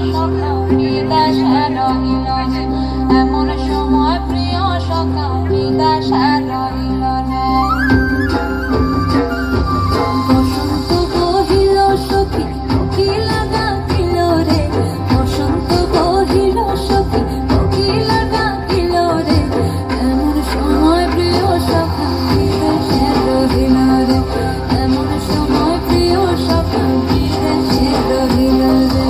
সখা বিদেশে রহিল রে, এমন সময় প্রিয় সখা বিদেশে রহিল রে। বসন্ত বহিল সখী কোকিলা ডাকিল রে, বসন্ত বহিল সখী কোকিলা ডাকিল রে, এমন সময় প্রিয় সখা বিদেশে রহিল রে, এমন সময় প্রিয় সখা বিদেশে রহিল রে।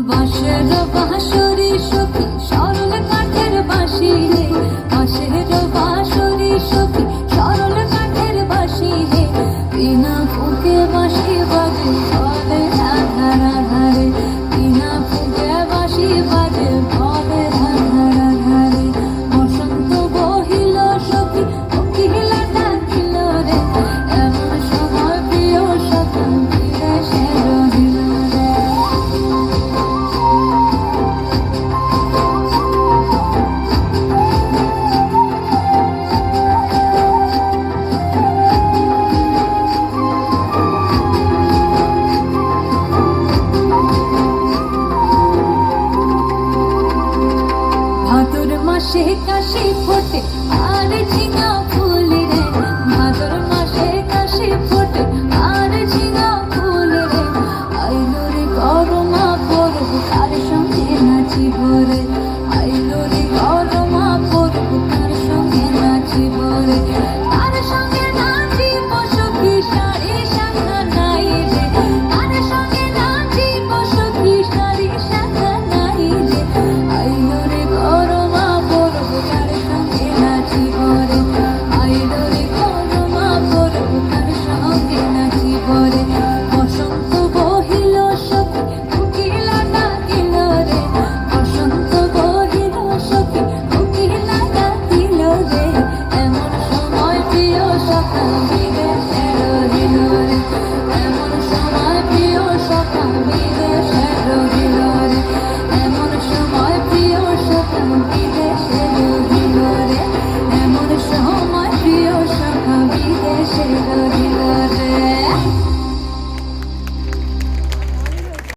বাঁশের বাঁশরি সখী সরল কাঠের বাঁশি রে, বাঁশের বাঁশরি সখী সরল কাঠের বাঁশি রে, বিনা ফুঁকে বাঁশি বাজে ভবে আধার আধারে, বিনা ফুঁকে বাঁশি বাজে ভবে আধার আধারে। বসন্ত বহিল সখী কোকিলা ডাকিল রে, এমন সময় প্রিয় সখা বিদেশে রহিল রে। ভাদর মাসে কাশি ফোটে আর ঝিঙা ফুল রে, ভাদর মাসে কাশি ফোটে আর ঝিঙা ফুল রে, আইলো রে করমা পরব কার সঙ্গে নাচিব রে, আইলো রে করমা পরব কার সঙ্গে নাচিব রে, কার সঙ্গে নাচিব সখী সারি শাখা নাই রে, কার সঙ্গে নাচিব সখী সারি শাখা নাই রে, আইলো রে করমা পরব কার সঙ্গে নাচিব রে, আইলো রে করমা পরব কার সঙ্গে নাচিব রে। বসন্ত বহিল সখী কোকিলা ডাকিল রে, বসন্ত বহিল সখী কোকিলা ডাকিল রে, এমন সময় প্রিয় সখা বিদেশে রহিল রে, এমন সময় প্রিয় সখা বিদেশে রহিল রে, এমন সময় প্রিয় সখা বিদেশে রহিল রে, এমন সময় প্রিয় সখা বিদেশে রহিল রে।